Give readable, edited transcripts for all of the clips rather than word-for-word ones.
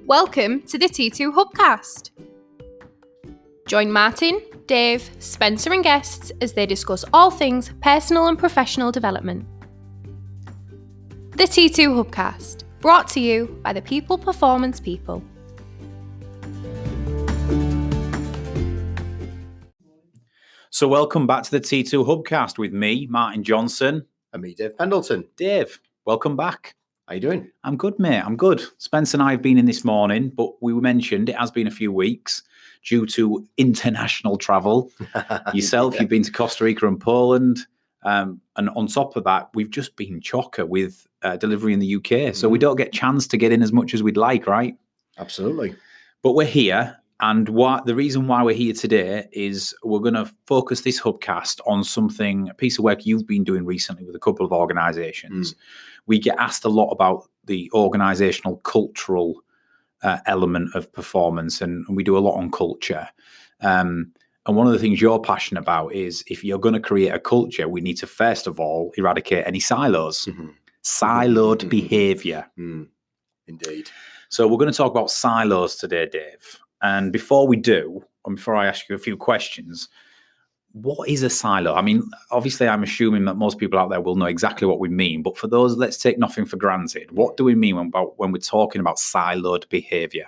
Welcome to the T2 Hubcast. Join Martin, Dave, Spencer and guests as they discuss all things personal and professional development. The T2 Hubcast, brought to you by the People Performance People. So welcome back to the T2 Hubcast with me, Martin Johnson. And me, Dave Pendleton. Dave, welcome back. How you doing? I'm good, mate. I'm good. Spence and I have been in this morning, but we mentioned it has been a few weeks due to international travel. Yourself, You've been to Costa Rica and Poland. And on top of that, we've just been chocker with delivery in the UK. So we don't get a chance to get in as much as we'd like, right? Absolutely. But we're here. And the reason why we're here today is we're going to focus this Hubcast on a piece of work you've been doing recently with a couple of organisations. We get asked a lot about the organisational cultural element of performance, and we do a lot on culture. And one of the things you're passionate about is if you're going to create a culture, we need to first of all eradicate any silos. Siloed behaviour. Indeed. So we're going to talk about silos today, Dave. And before we do, and before I ask you a few questions, what is a silo? I mean, obviously, I'm assuming that most people out there will know exactly what we mean. But for those, let's take nothing for granted. What do we mean when we're talking about siloed behaviour?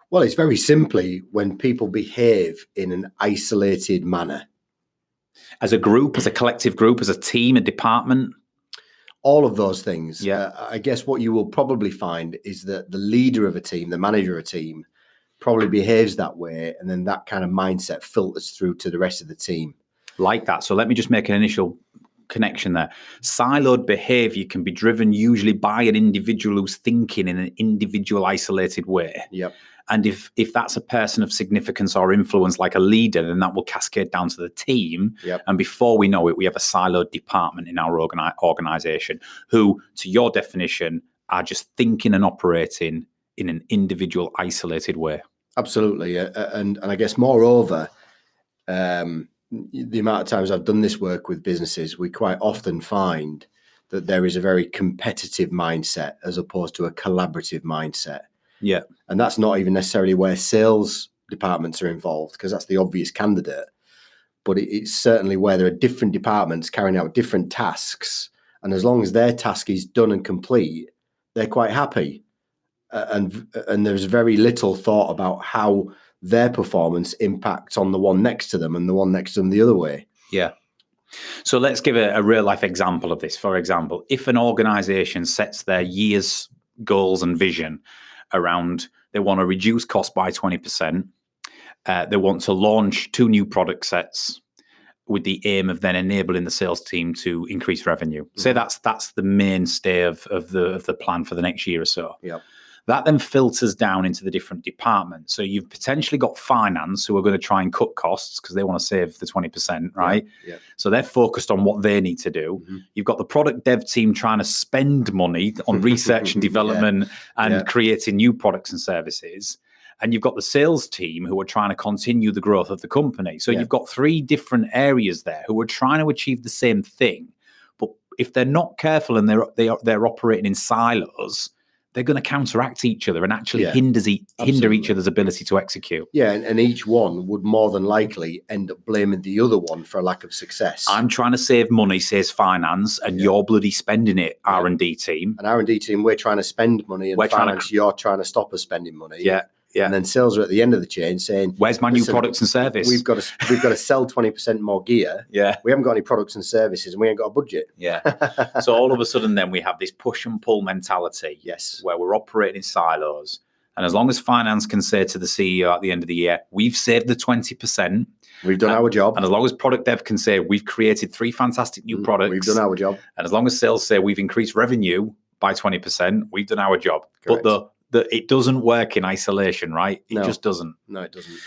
Well, it's very simply when people behave in an isolated manner. As a group, as a collective group, as a team, a department? All of those things. Yeah. I guess what you will probably find is that the leader of a team, the manager of a team, probably behaves that way, and then that kind of mindset filters through to the rest of the team. Like that. So let me just make an initial connection there. Siloed behaviour can be driven usually by an individual who's thinking in an individual isolated way. Yep. And if that's a person of significance or influence, like a leader, then that will cascade down to the team. Yep. And before we know it, we have a siloed department in our organisation who, to your definition, are just thinking and operating in an individual, isolated way. Absolutely. And I guess moreover, the amount of times I've done this work with businesses, we quite often find that there is a very competitive mindset as opposed to a collaborative mindset. Yeah. And that's not even necessarily where sales departments are involved, because that's the obvious candidate. But it's certainly where there are different departments carrying out different tasks. And as long as their task is done and complete, they're quite happy. And there's very little thought about how their performance impacts on the one next to them and the one next to them the other way. Yeah. So let's give a real life example of this. For example, if an organization sets their year's goals and vision around they want to reduce cost by 20%, they want to launch 2 new product sets with the aim of then enabling the sales team to increase revenue. Say that's the mainstay of the plan for the next year or so. Yeah. That then filters down into the different departments. So you've potentially got finance who are going to try and cut costs because they want to save the 20%, right? Yeah. So they're focused on what they need to do. You've got the product dev team trying to spend money on research and development and creating new products and services. And you've got the sales team who are trying to continue the growth of the company. So you've got 3 different areas there who are trying to achieve the same thing. But if they're not careful and they're operating in silos, they're going to counteract each other and actually hinder each other's ability to execute. Yeah, and each one would more than likely end up blaming the other one for a lack of success. I'm trying to save money, says finance, and you're bloody spending it, R&D team. And R&D team, we're trying to spend money, and finance, you're trying to stop us spending money. Yeah. And then sales are at the end of the chain saying, "Where's my new products and service? We've got to sell 20% more gear. Yeah, we haven't got any products and services, and we ain't got a budget." Yeah. So all of a sudden, then we have this push and pull mentality. Yes, where we're operating in silos, and as long as finance can say to the CEO at the end of the year, "We've saved the 20%, we've done our job," and as long as product dev can say, "We've created 3 fantastic new products, we've done our job," and as long as sales say, "We've increased revenue by 20%, we've done our job." Correct. But it doesn't work in isolation, right? It just doesn't. No, it doesn't.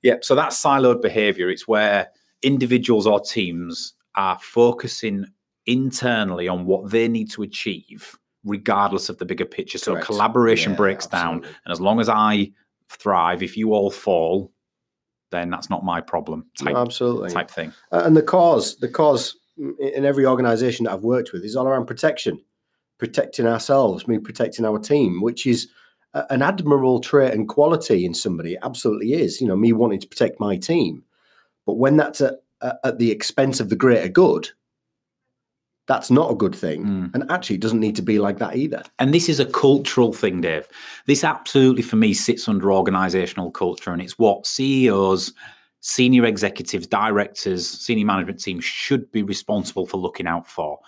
Yeah, so that's siloed behavior. It's where individuals or teams are focusing internally on what they need to achieve, regardless of the bigger picture. So collaboration breaks down. And as long as I thrive, if you all fall, then that's not my problem type thing. And the cause in every organization that I've worked with is all around protection, protecting ourselves, protecting our team, which is an admirable trait and quality in somebody. It absolutely is. You know, me wanting to protect my team. But when that's at the expense of the greater good, that's not a good thing. And actually, it doesn't need to be like that either. And this is a cultural thing, Dave. This absolutely, for me, sits under organizational culture. And it's what CEOs, senior executives, directors, senior management teams should be responsible for looking out for.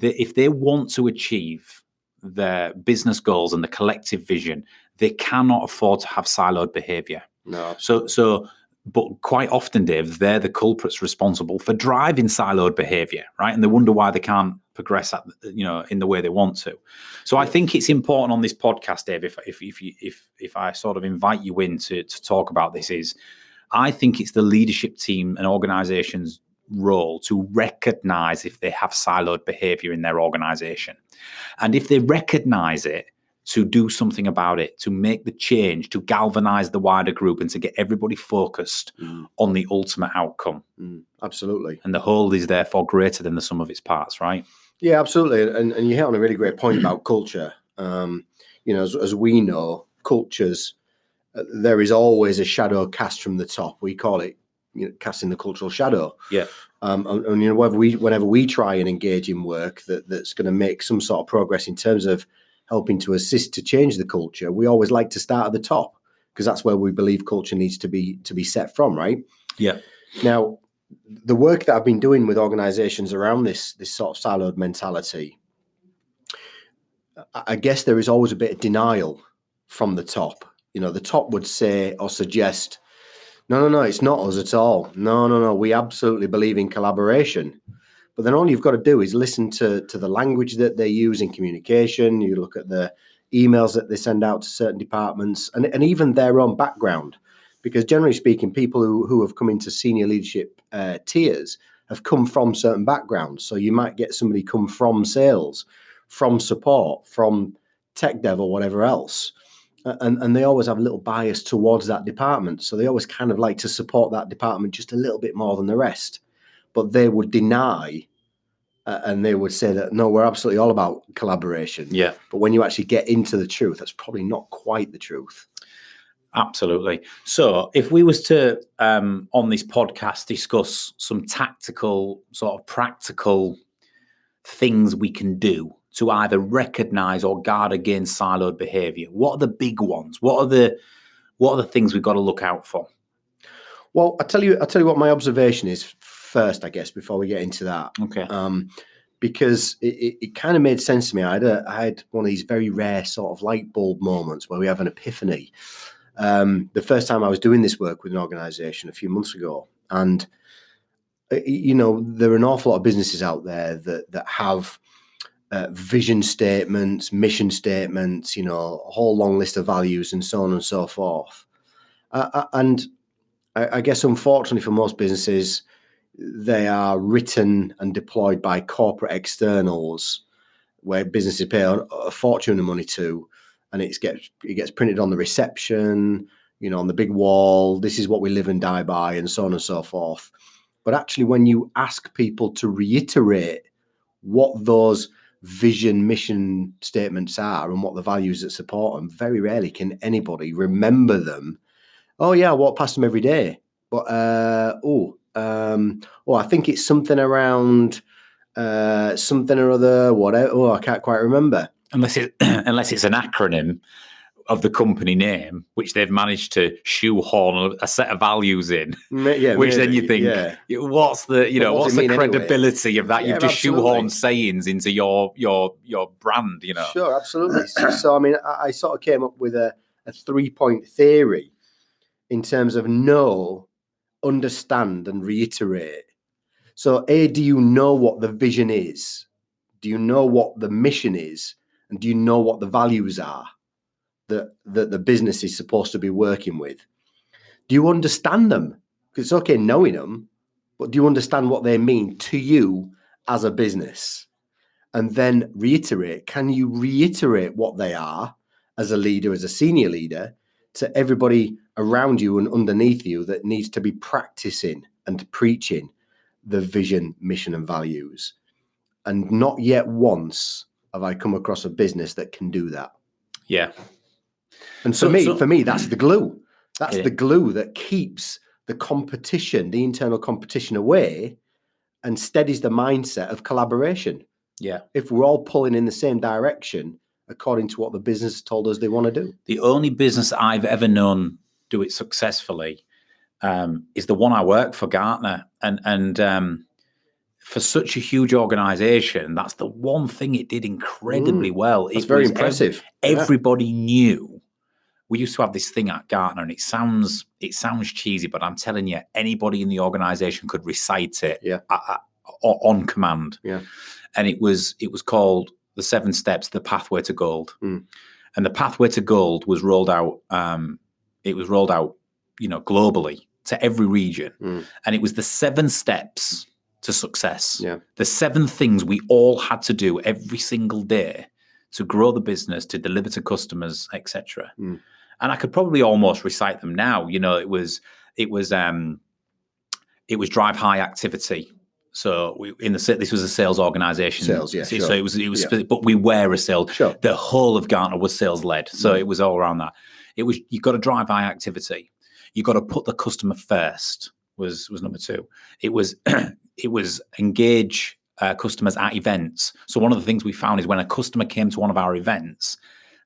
If they want to achieve their business goals and the collective vision, they cannot afford to have siloed behavior. No, absolutely. But quite often, Dave, they're the culprits responsible for driving siloed behavior, right? And they wonder why they can't progress in the way they want to. So I think it's important on this podcast, Dave, if I sort of invite you in to talk about this, is I think it's the leadership team and organization's role to recognize if they have siloed behavior in their organization. And if they recognize it, to do something about it, to make the change, to galvanize the wider group and to get everybody focused on the ultimate outcome. Absolutely. And the whole is therefore greater than the sum of its parts, right? Yeah, absolutely. And you hit on a really great point about culture. As we know, cultures, there is always a shadow cast from the top. We call it casting the cultural shadow. Yeah. And whenever we try and engage in work that's going to make some sort of progress in terms of helping to assist to change the culture, we always like to start at the top because that's where we believe culture needs to be set from, right? Yeah. Now, the work that I've been doing with organizations around this sort of siloed mentality, I guess there is always a bit of denial from the top. You know, the top would say or suggest, no, it's not us at all. No, we absolutely believe in collaboration. But then all you've got to do is listen to the language that they use in communication. You look at the emails that they send out to certain departments and even their own background. Because generally speaking, people who have come into senior leadership tiers have come from certain backgrounds. So you might get somebody come from sales, from support, from tech dev or whatever else. And they always have a little bias towards that department. So they always kind of like to support that department just a little bit more than the rest. But they would deny and they would say that, no, we're absolutely all about collaboration. Yeah. But when you actually get into the truth, that's probably not quite the truth. Absolutely. So if we was to, on this podcast, discuss some tactical, sort of practical things we can do to either recognize or guard against siloed behavior, what are the big ones? What are the things we've got to look out for? Well, I'll tell you what my observation is first, I guess, before we get into that. Okay. Because it kind of made sense to me. I had one of these very rare sort of light bulb moments where we have an epiphany. The first time I was doing this work with an organization a few months ago. And, there are an awful lot of businesses out there that have vision statements, mission statements, a whole long list of values and so on and so forth. And I guess, unfortunately for most businesses, they are written and deployed by corporate externals where businesses pay a fortune of money to, and it gets printed on the reception, on the big wall. This is what we live and die by, and so on and so forth. But actually, when you ask people to reiterate what those vision, mission statements are and what the values that support them, very rarely can anybody remember them. Oh yeah, I walk past them every day. But I think it's something around something or other, whatever. Oh, I can't quite remember. Unless it's an acronym of the company name, which they've managed to shoehorn a set of values in. Yeah, which maybe, then you think, what's the what's the credibility anyway? Of that? Yeah, You've just shoehorned sayings into your brand, Sure, absolutely. So I mean, I sort of came up with a 3-point theory in terms of know, understand, and reiterate. So, do you know what the vision is? Do you know what the mission is? And do you know what the values are that the business is supposed to be working with? Do you understand them? Because it's okay knowing them, but do you understand what they mean to you as a business? And then reiterate. Can you reiterate what they are as a leader, as a senior leader, to everybody around you and underneath you that needs to be practicing and preaching the vision, mission, and values? And not yet once have I come across a business that can do that. Yeah. And for me, that's the glue. That's the glue that keeps the competition, the internal competition away, and steadies the mindset of collaboration. Yeah. If we're all pulling in the same direction, according to what the business told us they want to do. The only business I've ever known do it successfully is the one I work for, Gartner. And for such a huge organization, that's the one thing it did incredibly well. It's very impressive. Everybody knew. We used to have this thing at Gartner, and it sounds cheesy, but I'm telling you, anybody in the organization could recite it on command. Yeah. And it was called the 7 Steps, the Pathway to Gold. Mm. And the Pathway to Gold was rolled out. It was rolled out, globally to every region, and it was the 7 steps to success. Yeah. The 7 things we all had to do every single day to grow the business, to deliver to customers, etc. And I could probably almost recite them now. It was drive high activity. So this was a sales organization. Sales, yeah. So sure. it was, but we were a sales. Sure. The whole of Gartner was sales led. So it was all around that. You've got to drive high activity. You've got to put the customer first. Was number 2. It was engage customers at events. So one of the things we found is when a customer came to one of our events,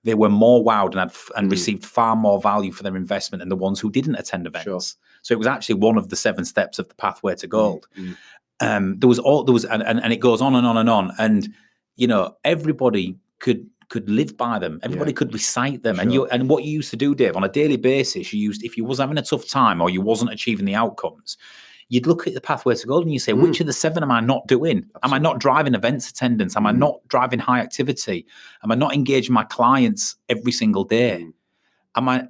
they were more wowed and received far more value for their investment than the ones who didn't attend events. Sure. So it was actually one of the 7 steps of the Pathway to Gold. And it goes on and on and on. And, everybody could live by them. Everybody could recite them. Sure. And what you used to do, Dave, on a daily basis, if you was having a tough time or you wasn't achieving the outcomes, you'd look at the Pathway to Gold and you say, which of the 7 am I not doing? Absolutely. Am I not driving events attendance? Am I not driving high activity? Am I not engaging my clients every single day? Am I,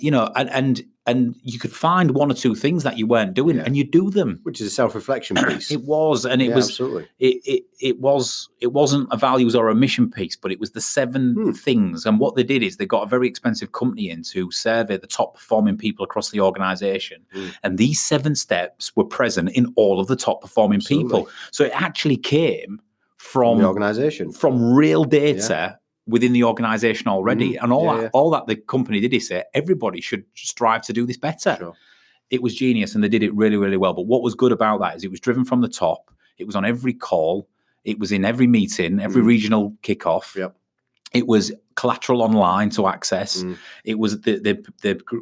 and you could find 1 or 2 things that you weren't doing, and you do them, which is a self-reflection piece. It was, and it was absolutely. It wasn't a values or a mission piece, but it was the 7 things. And what they did is they got a very expensive company in to survey the top performing people across the organization, and these 7 steps were present in all of the top performing people. So it actually came from the organization, from real data. Within the organization already, and all that the company did is say everybody should strive to do this better. Sure. It was genius, and they did it really, really well. But what was good about that is it was driven from the top. It was on every call. It was in every meeting, every regional kickoff. Yep. It was collateral online to access. It was they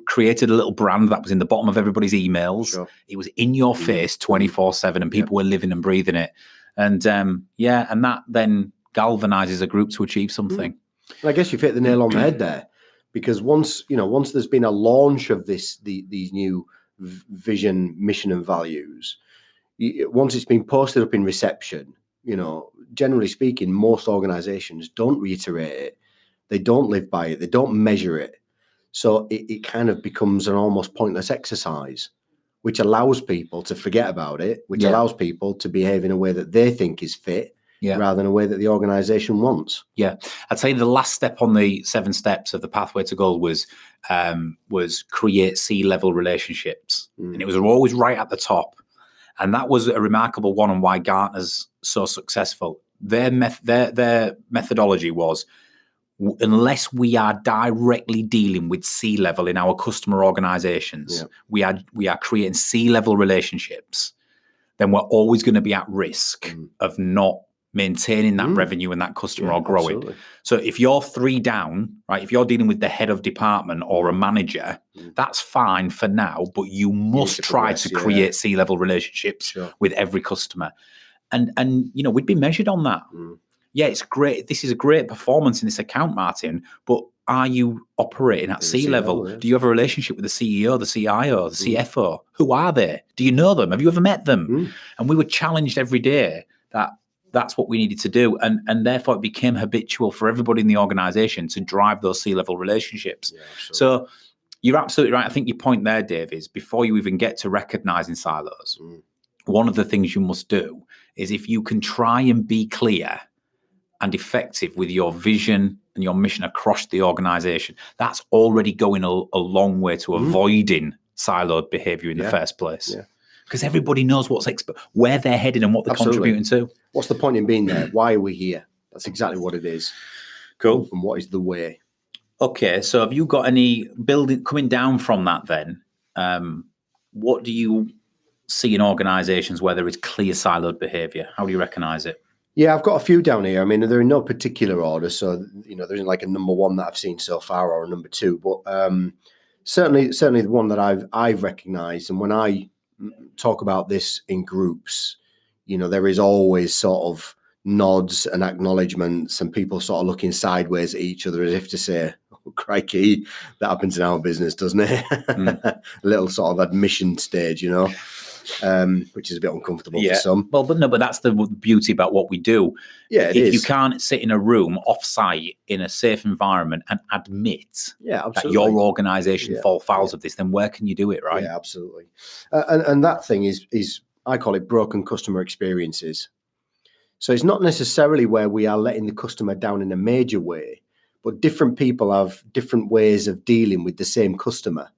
created a little brand that was in the bottom of everybody's emails. Sure. It was in your face 24/7, and people were living and breathing it. And and that then galvanizes a group to achieve something. And I guess you've hit the nail on the head there, because once there's been a launch of these new vision, mission, and values, once it's been posted up in reception, generally speaking, most organizations don't reiterate it, they don't live by it, they don't measure it, so it kind of becomes an almost pointless exercise, which allows people to forget about it, which allows people to behave in a way that they think is fit, rather than a way that the organization wants. Yeah. I'd say the last step on the 7 steps of the Pathway to Gold was create C-level relationships. And it was always right at the top. And that was a remarkable one, and why Gartner's so successful. Their methodology was, unless we are directly dealing with C-level in our customer organizations, we are creating C-level relationships, then we're always going to be at risk of not maintaining that revenue and that customer or growing. Absolutely. So if you're 3 down, right, if you're dealing with the head of department or a manager, that's fine for now, but you must try to create C-level relationships with every customer. And we'd be measured on that. Yeah, it's great. This is a great performance in this account, Martin, but are you operating at C-level? Do you have a relationship with the CEO, the CIO, the CFO? Who are they? Do you know them? Have you ever met them? And we were challenged every day that that's what we needed to do. And therefore it became habitual for everybody in the organization to drive those C-level relationships. Yeah, so you're absolutely right. I think your point there, Dave, is before you even get to recognizing silos, one of the things you must do is, if you can try and be clear and effective with your vision and your mission across the organization, that's already going a long way to avoiding siloed behavior in the first place. Yeah. Because everybody knows where they're heading and what they're contributing to. What's the point in being there? Why are we here? That's exactly what it is. Cool. And what is the way? Okay, so have you got any building coming down from that then? What do you see in organisations where there is clear siloed behaviour? How do you recognise it? Yeah, I've got a few down here. I mean, they're in no particular order, so there isn't like a number one that I've seen so far or a number two, but certainly the one that I've recognised. And when I talk about this in groups, there is always sort of nods and acknowledgements, and people sort of looking sideways at each other as if to say, "Oh, crikey, that happens in our business, doesn't it?" A little sort of admission stage, which is a bit uncomfortable for some. Well, but that's the beauty about what we do. Yeah, it if is. you can't sit in a room off-site in a safe environment and admit that your organisation fall fouls of this, then where can you do it, right? Yeah, absolutely. And that thing is I call it broken customer experiences. So it's not necessarily where we are letting the customer down in a major way, but different people have different ways of dealing with the same customer,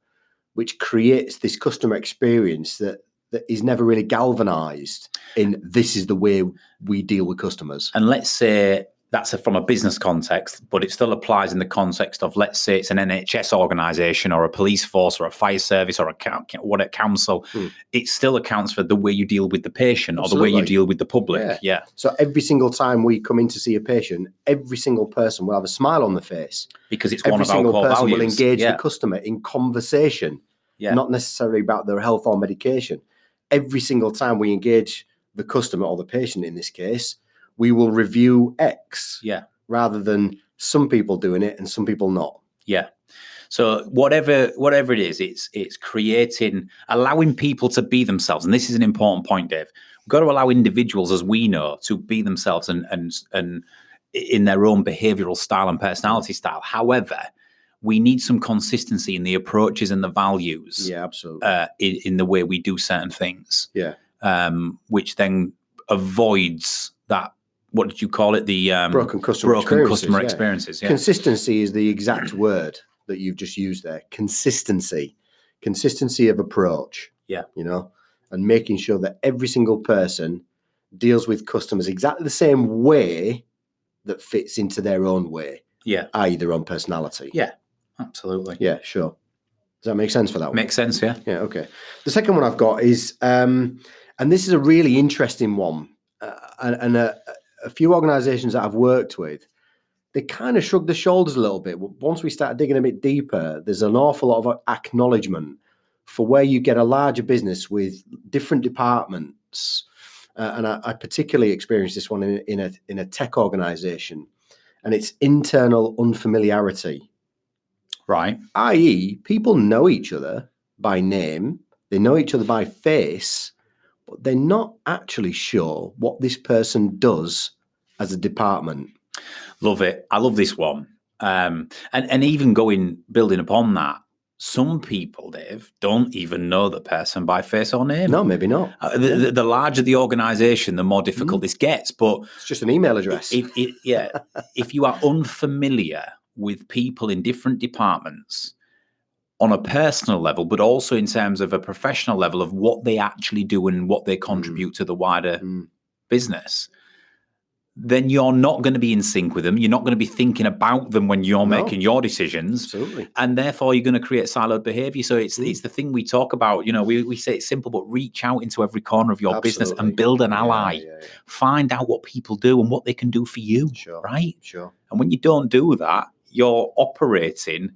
which creates this customer experience that is never really galvanized in this is the way we deal with customers. And let's say that's from a business context, but it still applies in the context of, let's say it's an NHS organisation or a police force or a fire service or a council. It still accounts for the way you deal with the patient or the way you deal with the public. Yeah. So every single time we come in to see a patient, every single person will have a smile on the face. Because it's one of our core values. Every single person will engage the customer in conversation, not necessarily about their health or medication. Every single time we engage the customer or the patient in this case, we will review X rather than some people doing it and some people not. Yeah. So whatever it is, it's creating, allowing people to be themselves. And this is an important point, Dave. We've got to allow individuals, as we know, to be themselves and in their own behavioral style and personality style. However, we need some consistency in the approaches and the values. Yeah, absolutely. In the way we do certain things. Yeah. Which then avoids that. What did you call it? The broken customer experiences. Yeah. Consistency is the exact word that you've just used there. Consistency of approach. Yeah. And making sure that every single person deals with customers exactly the same way that fits into their own way. Yeah. i.e. their own personality. Yeah, absolutely. Yeah, sure. Does that make sense for that one? Makes sense, yeah. Yeah, okay. The second one I've got is, and this is a really interesting one, and a few organisations that I've worked with, they kind of shrug their shoulders a little bit. Once we start digging a bit deeper, there's an awful lot of acknowledgement for where you get a larger business with different departments. And I particularly experienced this one in a tech organisation, and it's internal unfamiliarity. Right. i.e., people know each other by name, they know each other by face, but they're not actually sure what this person does as a department. Love it. I love this one. And even building upon that, some people, Dave, don't even know the person by face or name. No, maybe not. The larger the organisation, the more difficult this gets. But it's just an email address. If you are unfamiliar with people in different departments on a personal level, but also in terms of a professional level of what they actually do and what they contribute to the wider business, then you're not going to be in sync with them. You're not going to be thinking about them when you're making your decisions. Absolutely. And therefore, you're going to create siloed behavior. So it's the thing we talk about. We say it's simple, but reach out into every corner of your business and build an ally. Yeah. Find out what people do and what they can do for you. Sure. Right? Sure. And when you don't do that, you're operating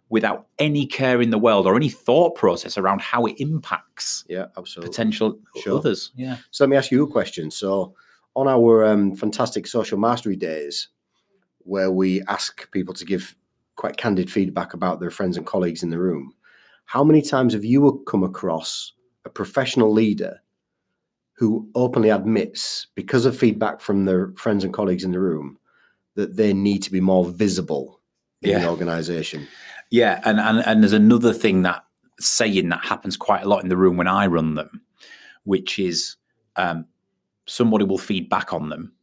without any care in the world or any thought process around how it impacts potential others. Yeah. So let me ask you a question. So on our fantastic social mastery days, where we ask people to give quite candid feedback about their friends and colleagues in the room, how many times have you come across a professional leader who openly admits, because of feedback from their friends and colleagues in the room, that they need to be more visible in the organisation? Yeah, and there's another thing that happens quite a lot in the room when I run them, which is somebody will feed back on them.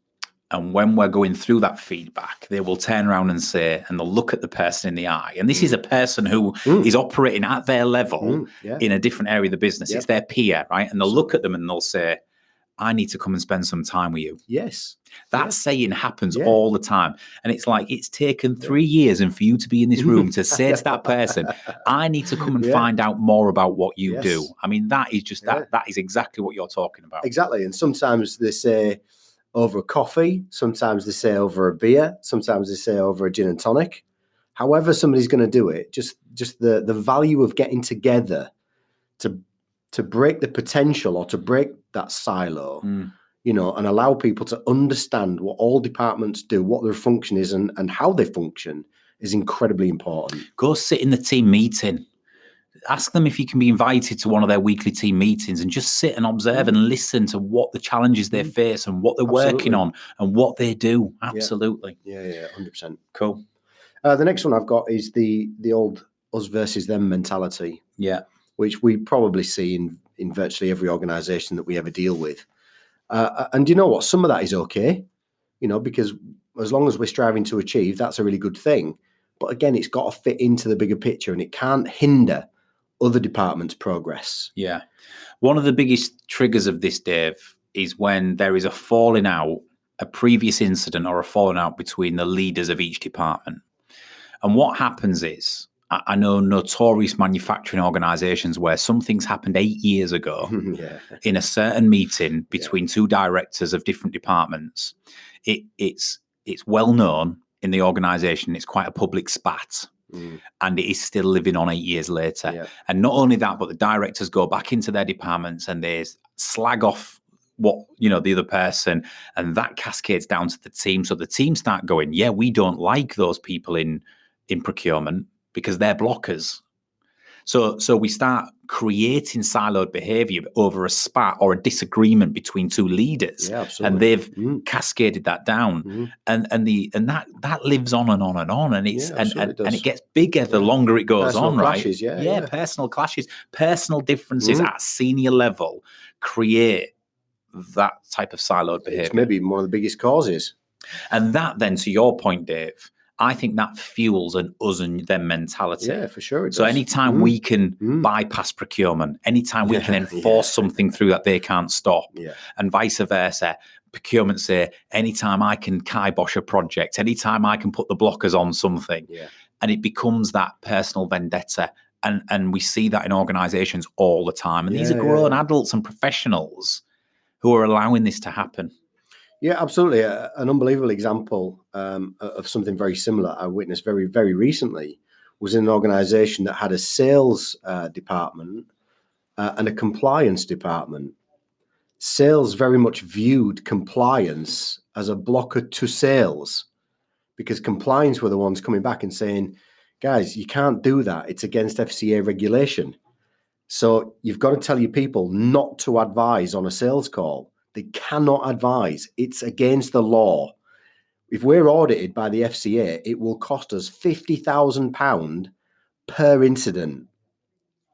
And when we're going through that feedback, they will turn around and say, and they'll look at the person in the eye. And this is a person who is operating at their level in a different area of the business. It's their peer, right? And they'll look at them and they'll say, I need to come and spend some time with you. Yes. That saying happens Yeah. all the time. And it's like, it's taken 3 years and for you to be in this room to say to that person, I need to come and find out more about what you do. I mean, that is just that is exactly what you're talking about. Exactly. And sometimes they say over a coffee, sometimes they say over a beer, sometimes they say over a gin and tonic. However somebody's going to do it, just the value of getting together to break the potential or to break that silo, you know, and allow people to understand what all departments do, what their function is, and how they function is incredibly important. Go sit in the team meeting. Ask them if you can be invited to one of their weekly team meetings and just sit and observe and listen to what the challenges they face and what they're working on and what they do. Absolutely. Yeah, 100%. Cool. The next one I've got is the old us versus them mentality. Yeah. Which we probably see in virtually every organization that we ever deal with. And you know what? Some of that is okay, you know, because as long as we're striving to achieve, that's a really good thing. But again, it's got to fit into the bigger picture and it can't hinder other departments' progress. Yeah. One of the biggest triggers of this, Dave, is when there is a falling out, a previous incident or a falling out between the leaders of each department. And what happens is, I know notorious manufacturing organizations where something's happened 8 years ago in a certain meeting between two directors of different departments. It's well known in the organization. It's quite a public spat. And it is still living on 8 years later. Yeah. And not only that, but the directors go back into their departments and they slag off what, you know, the other person, and that cascades down to the team. So the team start going, yeah, we don't like those people in procurement because they're blockers. So we start creating siloed behavior over a spat or a disagreement between two leaders, and they've cascaded that down, and that lives on and on and on, and it's and it gets bigger the longer it goes personal on, clashes, right? Personal clashes, personal differences at a senior level create that type of siloed behavior. It's maybe one of the biggest causes, and that then, to your point, Dave, I think that fuels an us and them mentality. Yeah, for sure. So anytime we can bypass procurement, anytime we can enforce something through that they can't stop, and vice versa, procurement say, anytime I can kibosh a project, anytime I can put the blockers on something, and it becomes that personal vendetta. And we see that in organizations all the time. And these are grown adults and professionals who are allowing this to happen. Yeah, absolutely. An unbelievable example of something very similar I witnessed very, very recently was in an organization that had a sales department and a compliance department. Sales very much viewed compliance as a blocker to sales because compliance were the ones coming back and saying, guys, you can't do that. It's against FCA regulation. So you've got to tell your people not to advise on a sales call. They cannot advise. It's against the law. If we're audited by the FCA, it will cost us £50,000 per incident.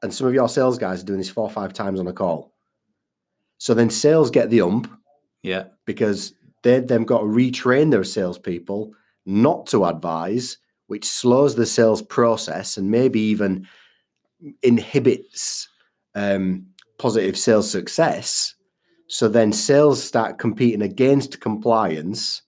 And some of your sales guys are doing this 4 or 5 times on a call. So then sales get the ump. Yeah. Because they've then got to retrain their salespeople not to advise, which slows the sales process and maybe even inhibits positive sales success. So then sales start competing against compliance.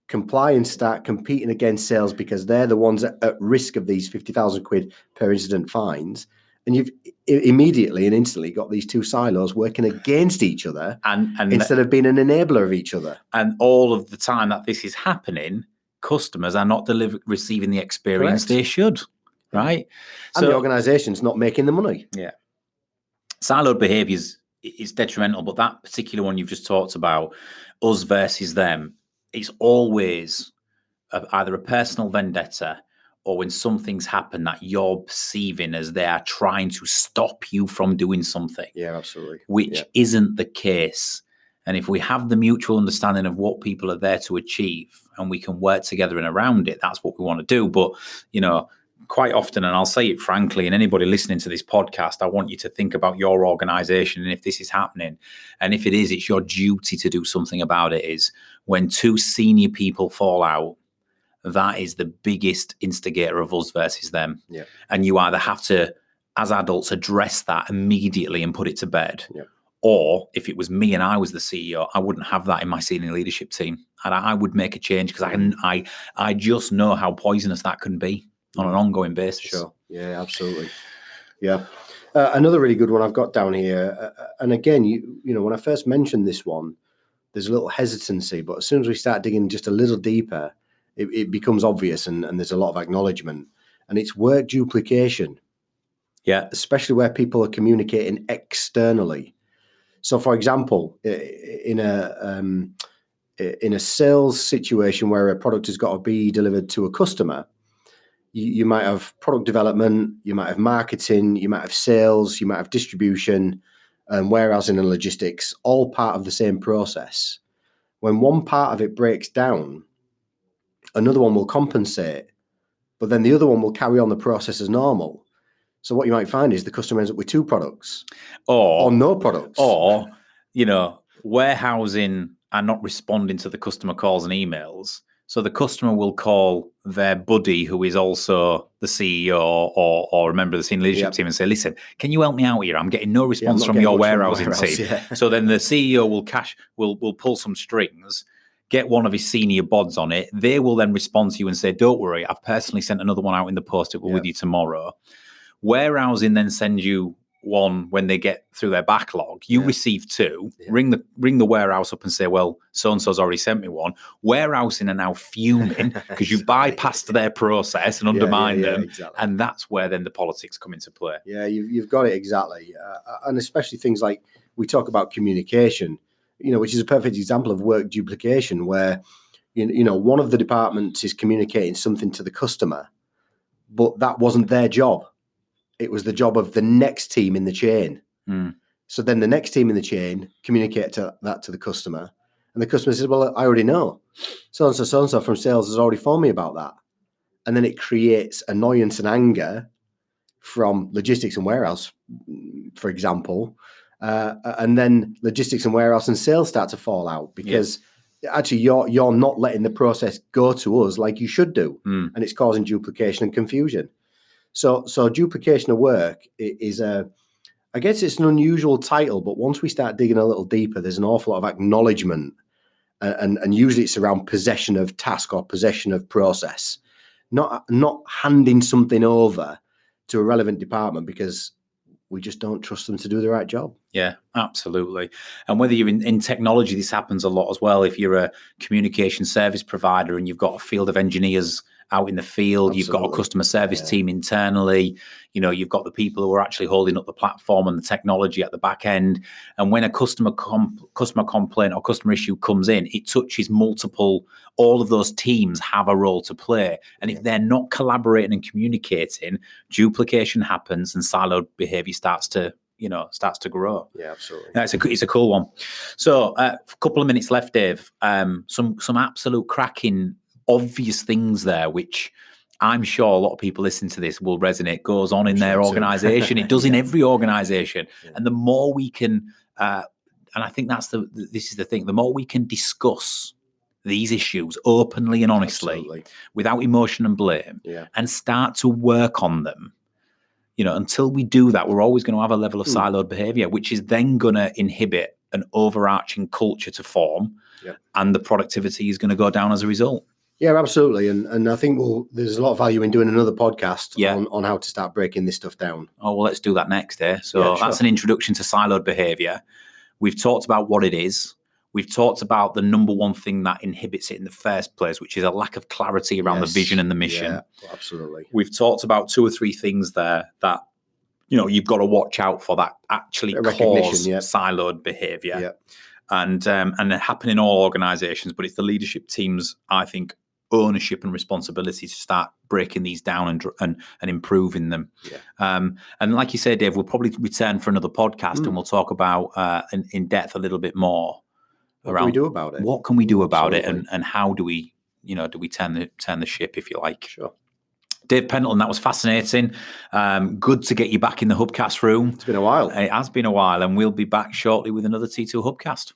Compliance start competing against sales because they're the ones at risk of these 50,000 quid per incident fines. And you've immediately and instantly got these two silos working against each other and instead of being an enabler of each other. And all of the time that this is happening, customers are not receiving the experience they should, right? And so the organization's not making the money. Yeah. Siloed behaviors is detrimental, but that particular one you've just talked about, us versus them, it's always either a personal vendetta or when something's happened that you're perceiving as they are trying to stop you from doing something. Yeah, absolutely. Which isn't the case. And if we have the mutual understanding of what people are there to achieve and we can work together and around it, that's what we want to do. But, you know, quite often, and I'll say it frankly, and anybody listening to this podcast, I want you to think about your organization and if this is happening. And if it is, it's your duty to do something about it. Is when two senior people fall out, that is the biggest instigator of us versus them. Yeah. And you either have to, as adults, address that immediately and put it to bed, Or if it was me and I was the CEO, I wouldn't have that in my senior leadership team, and I would make a change because I just know how poisonous that can be on an ongoing basis. Sure. Yeah, absolutely. Yeah. Another really good one I've got down here, and again, you know, when I first mentioned this one, there's a little hesitancy, but as soon as we start digging just a little deeper, it becomes obvious, and there's a lot of acknowledgement. And it's work duplication. Yeah. Especially where people are communicating externally. So, for example, in a sales situation where a product has got to be delivered to a customer, you might have product development, you might have marketing, you might have sales, you might have distribution, and warehousing and logistics, all part of the same process. When one part of it breaks down, another one will compensate, but then the other one will carry on the process as normal. So what you might find is the customer ends up with two products or no products. Or, you know, warehousing are not responding to the customer calls and emails. So the customer will call their buddy, who is also the CEO or a member of the senior leadership team, and say, listen, can you help me out here? I'm getting no response from your warehousing team. Yeah. So then the CEO will pull some strings, get one of his senior bods on it. They will then respond to you and say, don't worry, I've personally sent another one out in the post. It will with you tomorrow. Warehousing then sends you one when they get through their backlog. You receive two. Ring the warehouse up and say, well, so-and-so's already sent me one. Warehousing are now fuming because you bypassed their process and undermined them. Exactly. And that's where then the politics come into play. Yeah, you've got it exactly. And especially things like we talk about communication, you know, which is a perfect example of work duplication where, you know, one of the departments is communicating something to the customer, but that wasn't their job. It was the job of the next team in the chain. So then the next team in the chain communicate that to the customer, and the customer says, well, I already know. So-and-so from sales has already phoned me about that. And then it creates annoyance and anger from logistics and warehouse, for example. And then logistics and warehouse and sales start to fall out because actually you're not letting the process go to us like you should do. And it's causing duplication and confusion. So duplication of work is I guess it's an unusual title, but once we start digging a little deeper, there's an awful lot of acknowledgement, and usually it's around possession of task or possession of process, not handing something over to a relevant department because we just don't trust them to do the right job. Yeah, absolutely. And whether you're in technology, this happens a lot as well. If you're a communication service provider and you've got a field of engineers out in the field, you've got a customer service team internally, you know, you've got the people who are actually holding up the platform and the technology at the back end. And when a customer complaint or customer issue comes in, it touches all of those teams have a role to play. And if they're not collaborating and communicating, duplication happens and siloed behavior starts to grow. Yeah, absolutely. It's a cool one. So a couple of minutes left, Dave. Some absolute cracking obvious things there, which I'm sure a lot of people listening to this will resonate, goes on in their organization. It does in every organization. And the more we can, and I think this is the thing, the more we can discuss these issues openly and honestly, without emotion and blame, and start to work on them, you know, until we do that, we're always going to have a level of siloed behavior, which is then going to inhibit an overarching culture to form, and the productivity is going to go down as a result. Yeah, absolutely. And I think there's a lot of value in doing another podcast on how to start breaking this stuff down. Oh, well, let's do that next, eh? So that's an introduction to siloed behavior. We've talked about what it is. We've talked about the number one thing that inhibits it in the first place, which is a lack of clarity around the vision and the mission. Yeah, absolutely. We've talked about 2 or 3 things there that, you know, you've got to watch out for that actually cause siloed behavior. Yeah. And they happen in all organizations, but it's the leadership teams, I think, ownership and responsibility to start breaking these down and improving them. And like you said, Dave, we'll probably return for another podcast and we'll talk about in depth a little bit more around what can we do about it. What can we do about it, and how do we turn the ship, if you like. Sure. Dave Pendleton, that was fascinating. Good to get you back in the Hubcast room. It's been a while. It has been a while, and we'll be back shortly with another T2 Hubcast.